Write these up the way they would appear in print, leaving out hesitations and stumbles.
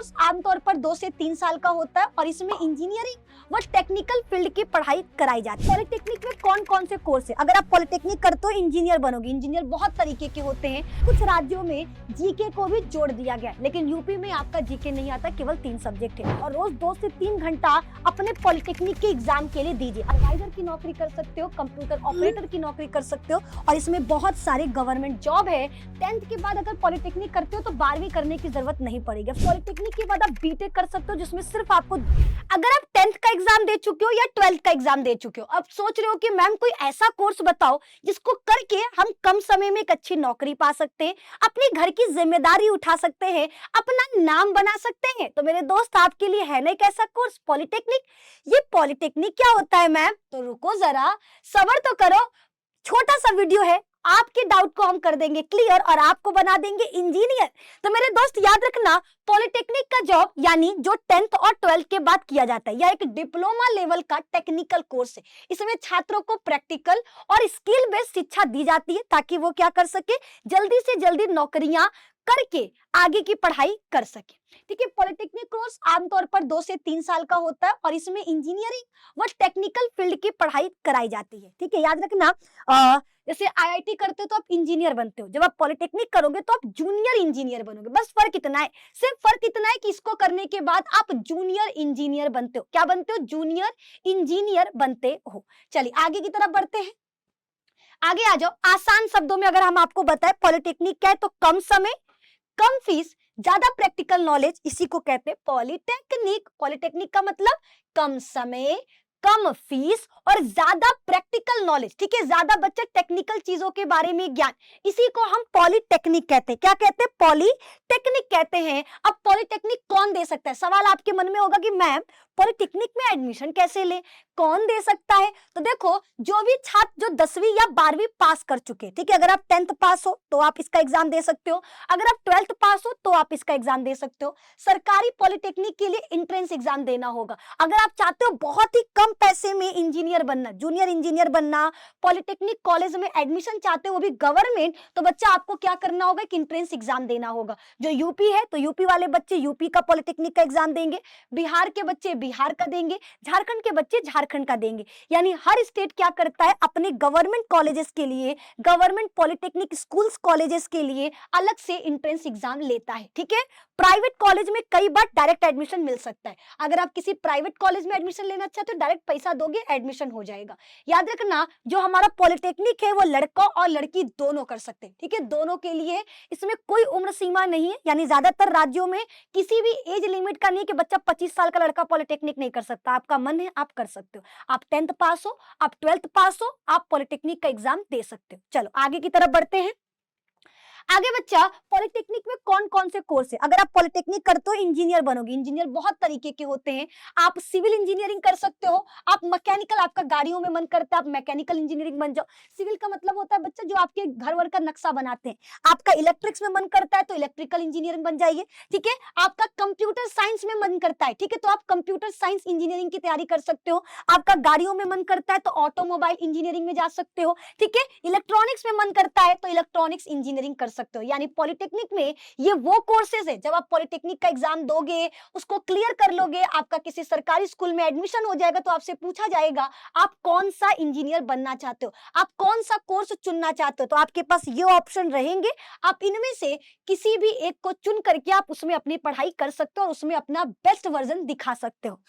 Course आमतौर पर 2 से 3 साल का होता है और इसमें इंजीनियरिंग व टेक्निकल फील्ड की पढ़ाई कराई जाती है। पॉलिटेक्निक में कौन कौन से कोर्स है? अगर आप पॉलिटेक्निक करते हो इंजीनियर बनोगे। इंजीनियर बहुत तरीके के होते हैं। कुछ राज्यों में जीके को भी जोड़ दिया गया, लेकिन यूपी में आपका जीके नहीं आता, केवल 3 सब्जेक्ट है और रोज 2 से 3 घंटा अपने पॉलिटेक्निक के एग्जाम के लिए दीजिए। एडवाइजर की नौकरी कर सकते हो, कंप्यूटर ऑपरेटर की नौकरी कर सकते हो और इसमें बहुत सारे गवर्नमेंट जॉब है। 10th के बाद अगर पॉलिटेक्निक करते हो तो 12वीं करने की जरूरत नहीं पड़ेगी। पॉलिटेक्निक के बाद आप बीटेक कर सकते हो, जिसमें सिर्फ आपको, अगर आप 10th का एग्जाम दे चुके हो या 12th का एग्जाम दे चुके हो, अब सोच रहे हो कि मैम कोई ऐसा कोर्स बताओ जिसको करके हम कम समय में एक अच्छी नौकरी पा सकते हैं, अपने घर की जिम्मेदारी उठा सकते हैं, अपना नाम बना सकते हैं, तो मेरे दोस्त आपके लिए है ना एक ऐसा कोर्स पॉलिटेक्निक। ये पॉलिटेक्निक क्या होता है मैम? तो रुको जरा, सब्र तो करो, छोटा सा वीडियो है, आपके डाउट को हम कर देंगे क्लियर और आपको बना देंगे इंजीनियर। तो मेरे दोस्त याद रखना, पॉलिटेक्निक का जॉब यानी जो 10th और 12th के बाद किया जाता है, यह एक डिप्लोमा लेवल का टेक्निकल कोर्स है। इसमें छात्रों को प्रैक्टिकल और स्किल बेस्ड शिक्षा दी जाती है ताकि वो क्या कर सके, जल्दी से जल्दी नौकरियां करके आगे की पढ़ाई कर सके। ठीक है, पॉलिटेक्निक कोर्स आमतौर पर 2 से 3 साल का होता है और इसमें इंजीनियरिंग व टेक्निकल फील्ड की पढ़ाई कराई जाती है। ठीक है, याद रखना, जैसे आईआईटी करते हो तो आप इंजीनियर बनते हो, जब आप पॉलिटेक्निक करोगे तो आप जूनियर इंजीनियर बनोगे। बस फर्क इतना है, सिर्फ फर्क इतना है कि इसको करने के बाद आप जूनियर इंजीनियर बनते हो। क्या बनते हो? जूनियर इंजीनियर बनते हो। चलिए आगे की तरफ बढ़ते हैं, आगे आ जाओ। आसान शब्दों में अगर हम आपको बताएं पॉलिटेक्निक क्या है, तो कम समय, कम फीस, ज्यादा प्रैक्टिकल नॉलेज, इसी को कहते हैं पॉलिटेक्निक। पॉलिटेक्निक का मतलब कम समय, कम फीस और ज्यादा प्रैक्टिकल नॉलेज। ठीक है, ज्यादा बच्चे टेक्निकल चीजों के बारे में ज्ञान, इसी को हम पॉलिटेक्निक कहते हैं। क्या कहते हैं? पॉलिटेक्निक कहते हैं। अब पॉलिटेक्निक कौन दे सकता है? सवाल आपके मन में होगा कि मैम पॉलिटेक्निक में एडमिशन कैसे ले, कौन दे सकता है? तो देखो, जो भी छात्र जो 10वीं या 12वीं पास कर चुके, ठीक है, अगर आप 10th पास हो तो आप इसका एग्जाम दे सकते हो, अगर आप 12th पास हो तो आप इसका एग्जाम दे सकते हो। सरकारी पॉलिटेक्निक के लिए एंट्रेंस एग्जाम देना होगा। अगर आप चाहते हो बहुत ही कम पैसे में इंजीनियर बनना, जूनियर इंजीनियर बनना, पॉलिटेक्निक कॉलेज में एडमिशन चाहते हो वो भी गवर्नमेंट, तो बच्चा आपको क्या करना होगा, कि एंट्रेंस एग्जाम देना होगा। जो यूपी है तो यूपी वाले बच्चे यूपी का पॉलिटेक्निक का एग्जाम देंगे, बिहार के बच्चे बिहार का देंगे, झारखंड के बच्चे झारखंड का देंगे। यानी हर स्टेट क्या करता है, अपने गवर्नमेंट कॉलेजेस के लिए, गवर्नमेंट पॉलिटेक्निक स्कूल्स कॉलेजेस के लिए अलग से एंट्रेंस एग्जाम लेता है। ठीक है, प्राइवेट कॉलेज में कई बार डायरेक्ट एडमिशन मिल सकता है। अगर आप किसी प्राइवेट कॉलेज में एडमिशन लेना चाहते हो, डायरेक्ट पैसा दोगे, एडमिशन हो जाएगा। याद रखना, जो हमारा पॉलिटेक्निक है वो लड़का और लड़की दोनों कर सकते हैं। ठीक है, दोनों के लिए, इसमें कोई उम्र सीमा नहीं है। यानी ज्यादातर राज्यों में किसी भी एज लिमिट का नहीं है कि बच्चा 25 साल का लड़का पॉलिटेक्निक नहीं कर सकता। आपका मन है आप कर सकते हो, आप 10th पास हो, आप 12th पास हो, आप पॉलिटेक्निक का एग्जाम दे सकते हो। चलो आगे की तरफ बढ़ते हैं। आगे बच्चा, पॉलिटेक्निक में कौन कौन से कोर्स है? अगर आप पॉलिटेक्निक करते हो इंजीनियर बनोगे। इंजीनियर बहुत तरीके के होते हैं। आप सिविल इंजीनियरिंग कर सकते हो, आप मैकेनिकल, आपका गाड़ियों में मन करता है आप मैकेनिकल इंजीनियरिंग बन जाओ। सिविल का मतलब होता है बच्चा जो आपके घर वर का नक्शा बनाते हैं। आपका इलेक्ट्रिक्स में मन करता है तो इलेक्ट्रिकल इंजीनियरिंग बन जाइए। ठीक है, आपका कंप्यूटर साइंस में मन करता है, ठीक है, तो आप कंप्यूटर साइंस इंजीनियरिंग की तैयारी कर सकते हो। आपका गाड़ियों में मन करता है तो ऑटोमोबाइल इंजीनियरिंग में जा सकते हो। ठीक है, इलेक्ट्रॉनिक्स में मन करता है तो इलेक्ट्रॉनिक्स इंजीनियरिंग कर सकते हो। यानी पॉलिटेक्निक में ये वो कोर्सेज है, जब आप पॉलिटेक्निक का एग्जाम दोगे, उसको क्लियर कर लोगे, आपका किसी सरकारी स्कूल में एडमिशन हो जाएगा, तो आपसे पूछा जाएगा आप कौन सा इंजीनियर बनना चाहते हो, आप कौन सा कोर्स चुनना चाहते हो, तो आपके पास ये ऑप्शन रहेंगे। आप इनमें से किसी भी एक को चुन करके आप उसमें अपनी पढ़ाई कर सकते हो और उसमें अपना बेस्ट वर्जन दिखा सकते हो।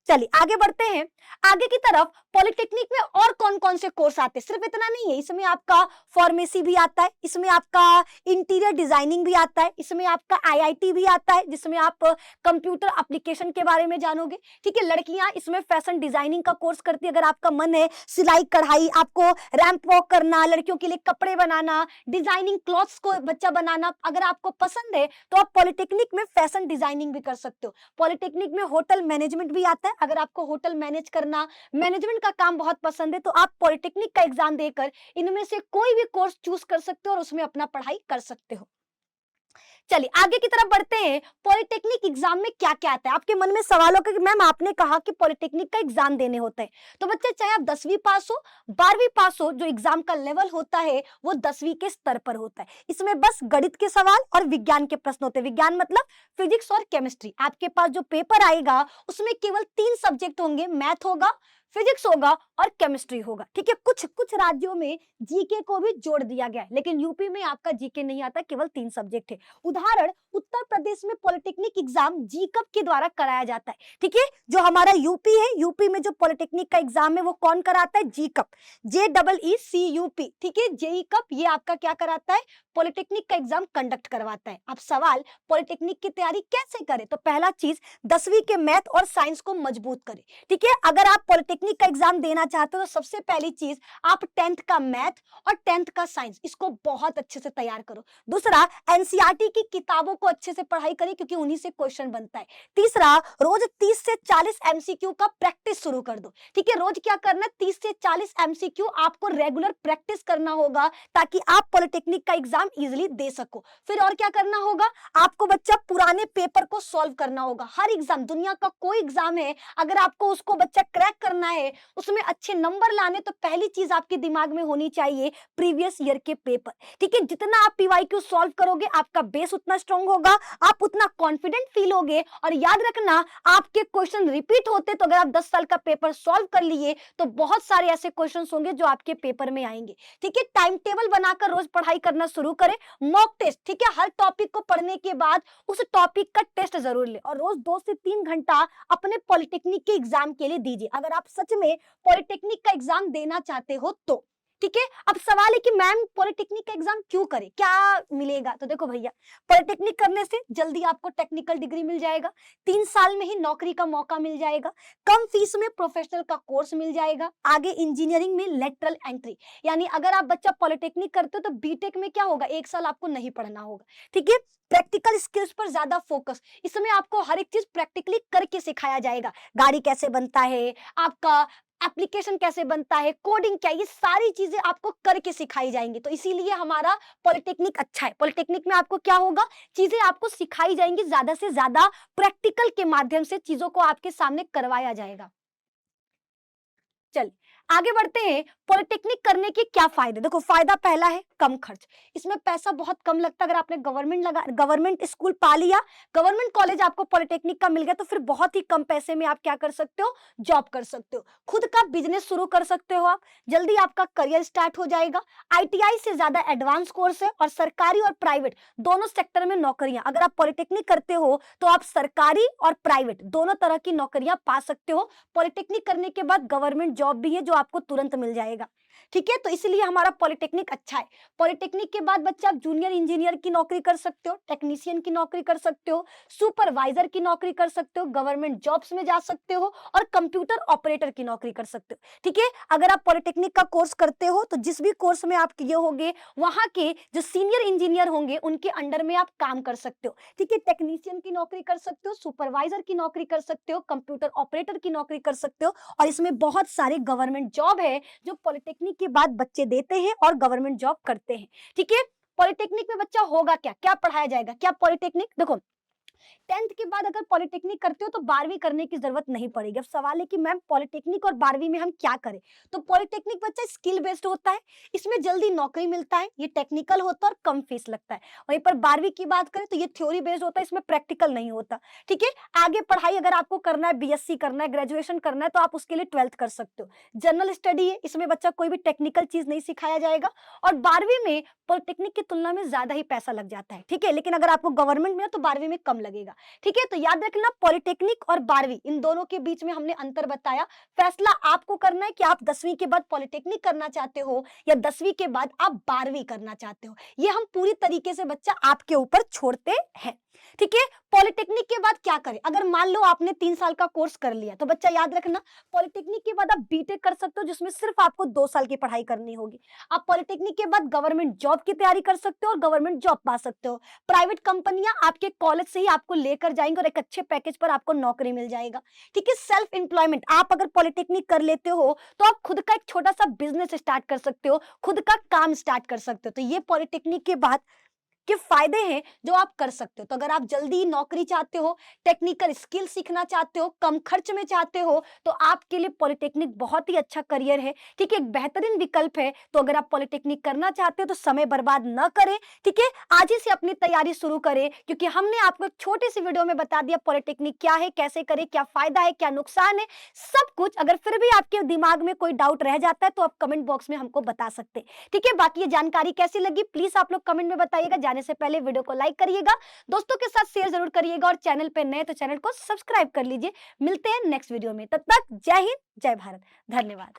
चलिए आगे बढ़ते हैं। आगे की तरफ पॉलिटेक्निक में और कौन कौन से कोर्स आते हैं? सिर्फ इतना नहीं है, इसमें आपका फार्मेसी भी आता है, इसमें आपका इंटीरियर डिजाइनिंग भी आता है, इसमें आपका आईआईटी भी आता है, जिसमें आप कंप्यूटर एप्लीकेशन के बारे में जानोगे। ठीक है, लड़कियां इसमें फैशन डिजाइनिंग का कोर्स करती है। अगर आपका मन है सिलाई कढ़ाई, आपको रैंप वॉक करना, लड़कियों के लिए कपड़े बनाना, डिजाइनिंग क्लॉथ्स को बच्चा बनाना, अगर आपको पसंद है तो आप पॉलिटेक्निक में फैशन डिजाइनिंग भी कर सकते हो। पॉलिटेक्निक में होटल मैनेजमेंट भी आता है। अगर आपको होटल मैनेज करना, मैनेजमेंट का काम बहुत पसंद है, तो आप पॉलिटेक्निक का एग्जाम देकर इनमें से कोई भी कोर्स चूज कर सकते हो और उसमें अपना पढ़ाई कर सकते हो। चलिए आगे की तरफ बढ़ते हैं। पॉलिटेक्निक एग्जाम में क्या क्या आता है? आपके मन में सवाल होगा कि मैम आपने कहा कि पॉलिटेक्निक का एग्जाम देने होते हैं, तो बच्चे चाहे आप 10वीं पास हो 12वीं पास हो, जो एग्जाम का लेवल होता है वो 10वीं के स्तर पर होता है। इसमें बस गणित के सवाल और विज्ञान के प्रश्न होते हैं। विज्ञान मतलब फिजिक्स और केमिस्ट्री। आपके पास जो पेपर आएगा उसमें केवल 3 सब्जेक्ट होंगे, मैथ होगा, फिजिक्स होगा और केमिस्ट्री होगा। ठीक है, कुछ कुछ राज्यों में जीके को भी जोड़ दिया गया है, लेकिन यूपी में आपका जीके नहीं आता, केवल 3 सब्जेक्ट है। उदाहरण, उत्तर प्रदेश में पॉलिटेक्निक एग्जाम जीकप के द्वारा कराया जाता है। ठीक है, जो हमारा यूपी है, यूपी में जो पॉलिटेक्निक का एग्जाम है वो कौन कराता है? जीकप, JEECUP। ठीक है, जेई कप ये आपका क्या कराता है? पॉलिटेक्निक का एग्जाम कंडक्ट करवाता है। अब सवाल, पॉलिटेक्निक की तैयारी कैसे करें? तो पहला चीज, 10वीं के मैथ और साइंस को मजबूत करें। ठीक है, अगर आप पॉलिटेक्निक का एग्जाम देना चाहते हो तो सबसे पहली चीज, आप 10th का मैथ और 10th का साइंस इसको बहुत अच्छे से तैयार करो। दूसरा, एनसीईआरटी की किताबों को अच्छे से पढ़ाई करें, क्योंकि उन्हीं से क्वेश्चन बनता है। तीसरा, रोज 30 से 40 एमसीक्यू का प्रैक्टिस शुरू कर दो। ठीक है, रोज क्या करना है? 30 से 40 एमसीक्यू आपको रेगुलर प्रैक्टिस करना होगा, ताकि आप पॉलिटेक्निक का एग्जाम इजिली दे सको। फिर और क्या करना होगा? आपको बच्चा पुराने पेपर को सॉल्व करना होगा। हर एग्जाम, दुनिया का कोई एग्जाम है, अगर आपको उसको बच्चा क्रैक करना है, उसमें अच्छे नंबर लाने, तो पहली चीज आपके दिमाग में होनी चाहिए प्रीवियस ईयर के पेपर। ठीक है, जितना आप पीवाईक्यू सॉल्व करोगे आपका बेस उतना स्ट्रांग होगा, आप उतना कॉन्फिडेंट फील होगे। और याद रखना, आपके क्वेश्चन रिपीट होते, तो अगर आप 10 साल का पेपर सॉल्व कर लिए तो बहुत सारे ऐसे क्वेश्चन होंगे जो आपके पेपर में आएंगे। ठीक है, टाइम टेबल बनाकर रोज पढ़ाई करना शुरू करें। मॉक टेस्ट, ठीक है, हर टॉपिक को पढ़ने के बाद उस टॉपिक का टेस्ट जरूर ले, और रोज 2 से 3 घंटा अपने पॉलिटेक्निक के एग्जाम के लिए दीजिए, अगर आप सच में पॉलिटेक्निक का एग्जाम देना चाहते हो तो। ठीक है, अब सवाल है कि मैम पॉलिटेक्निक का एग्जाम क्यों करें, क्या मिलेगा? तो देखो भैया, पॉलिटेक्निक करने से जल्दी आपको टेक्निकल डिग्री मिल जाएगा, 3 साल में ही नौकरी का मौका मिल जाएगा, कम फीस में प्रोफेशनल का कोर्स मिल जाएगा, आगे इंजीनियरिंग में लेटरल एंट्री, यानी अगर आप बच्चा पॉलिटेक्निक करते हो तो बीटेक में क्या होगा? 1 साल आपको नहीं पढ़ना होगा। ठीक है, प्रैक्टिकल स्किल्स पर ज्यादा फोकस, इसमें आपको हर एक चीज प्रैक्टिकली करके सिखाया जाएगा। गाड़ी कैसे बनता है, आपका एप्लीकेशन कैसे बनता है, कोडिंग क्या, ये सारी चीजें आपको करके सिखाई जाएंगी। तो इसीलिए हमारा पॉलिटेक्निक अच्छा है। पॉलिटेक्निक में आपको क्या होगा? चीजें आपको सिखाई जाएंगी, ज्यादा से ज्यादा प्रैक्टिकल के माध्यम से चीजों को आपके सामने करवाया जाएगा। चल आगे बढ़ते हैं। पॉलिटेक्निक करने के क्या फायदे? देखो, फायदा पहला है कम खर्च, इसमें पैसा बहुत कम लगता है। अगर आपने गवर्नमेंट स्कूल पा लिया, गवर्नमेंट कॉलेज आपको पॉलिटेक्निक का मिल गया, तो फिर बहुत ही कम पैसे में आप क्या कर सकते हो? जॉब कर सकते हो, खुद का बिजनेस शुरू कर सकते हो, आप जल्दी आपका करियर स्टार्ट हो जाएगा। आईटीआई से ज्यादा एडवांस कोर्स है, और सरकारी और प्राइवेट दोनों सेक्टर में नौकरियां, अगर आप पॉलिटेक्निक करते हो तो आप सरकारी और प्राइवेट दोनों तरह की नौकरियां पा सकते हो। पॉलिटेक्निक करने के बाद गवर्नमेंट जॉब भी है जो आपको तुरंत मिल जाएगा। ठीक है, तो इसलिए हमारा पॉलिटेक्निक अच्छा है। पॉलिटेक्निक के बाद बच्चा आप जूनियर इंजीनियर की नौकरी कर सकते हो, टेक्नीशियन की नौकरी कर सकते हो, सुपरवाइजर की नौकरी कर सकते हो, गवर्नमेंट जॉब्स में जा सकते हो, और कंप्यूटर ऑपरेटर की नौकरी कर सकते हो। ठीक है, अगर आप पॉलिटेक्निक का कोर्स करते हो तो जिस भी कोर्स में आप किए होंगे, वहां के जो सीनियर इंजीनियर होंगे उनके अंडर में आप काम कर सकते हो। ठीक है, टेक्नीशियन की नौकरी कर सकते हो, सुपरवाइजर की नौकरी कर सकते हो, कंप्यूटर ऑपरेटर की नौकरी कर सकते हो, और इसमें बहुत सारे गवर्नमेंट जॉब है जो पॉलिटेक्निक के बाद बच्चे देते हैं और गवर्नमेंट जॉब करते हैं। ठीक है, पॉलिटेक्निक में बच्चा होगा क्या, क्या पढ़ाया जाएगा? क्या पॉलिटेक्निक, देखो 10th के बाद अगर पॉलिटेक्निक करते हो तो 12वीं करने की जरूरत नहीं पड़ेगी। अब सवाल है कि मैम पॉलिटेक्निक और 12वीं में हम क्या करें? तो पॉलिटेक्निक बच्चा स्किल बेस्ड होता है, इसमें जल्दी नौकरी मिलता है, ये टेक्निकल होता है और कम फीस लगता है। वहीं पर 12वीं की बात करें तो ये थ्योरी बेस्ड होता है, इसमें प्रैक्टिकल नहीं होता। ठीक है, आगे पढ़ाई अगर आपको करना है, बीएससी करना है, ग्रेजुएशन करना है, तो आप उसके लिए 12th कर सकते हो। जनरल स्टडी है, इसमें बच्चा कोई भी टेक्निकल चीज नहीं सिखाया जाएगा, और 12वीं में पॉलिटेक्निक की तुलना में ज्यादा ही पैसा लग जाता है। ठीक है, लेकिन अगर आपको गवर्नमेंट में है तो 12वीं में कम लगेगा। ठीक है, तो याद रखना, पॉलिटेक्निक और 12वीं इन दोनों के बीच में हमने अंतर बताया। फैसला आपको करना है कि आप 10वीं के बाद पॉलिटेक्निक करना चाहते हो या 10वीं के बाद आप 12वीं करना चाहते हो। ये हम पूरी तरीके से बच्चा आपके ऊपर छोड़ते हैं। ठीक है, पॉलिटेक्निक के बाद क्या करें? अगर मान लो आपने 3 साल का कोर्स कर लिया, तो बच्चा याद रखना, पॉलिटेक्निक के बाद आप बीटेक कर सकते हो, जिसमें सिर्फ आपको 2 साल की पढ़ाई करनी होगी। आप पॉलिटेक्निक के बाद गवर्नमेंट जॉब की तैयारी कर सकते हो और गवर्नमेंट जॉब पा सकते हो। प्राइवेट कंपनियां आपके कॉलेज से ही आपको लेकर जाएंगे और एक अच्छे पैकेज पर आपको नौकरी मिल जाएगा। ठीक है, सेल्फ एम्प्लॉयमेंट, आप अगर पॉलिटेक्निक कर लेते हो तो आप खुद का एक छोटा सा बिजनेस स्टार्ट कर सकते हो, खुद का काम स्टार्ट कर सकते हो। तो ये पॉलिटेक्निक के बाद के फायदे हैं जो आप कर सकते हो। तो अगर आप जल्दी नौकरी चाहते हो, टेक्निकल स्किल सीखना चाहते हो, कम खर्च में चाहते हो, तो आपके लिए पॉलिटेक्निक बहुत ही अच्छा करियर है। ठीक है, एक बेहतरीन विकल्प है। तो अगर आप पॉलिटेक्निक करना चाहते हो तो समय बर्बाद न करें। ठीक है, आज ही से अपनी तैयारी शुरू करें, क्योंकि हमने आपको एक छोटे से वीडियो में बता दिया पॉलिटेक्निक क्या है, कैसे करें, क्या फायदा है, क्या नुकसान है, सब कुछ। अगर फिर भी आपके दिमाग में कोई डाउट रह जाता है तो आप कमेंट बॉक्स में हमको बता सकते हैं। ठीक है, बाकी ये जानकारी कैसी लगी प्लीज आप लोग कमेंट में बताइएगा। जाने से पहले वीडियो को लाइक करिएगा, दोस्तों के साथ शेयर जरूर करिएगा, और चैनल पे नए तो चैनल को सब्सक्राइब कर लीजिए। मिलते हैं नेक्स्ट वीडियो में, तब तक जय हिंद, जय भारत, धन्यवाद।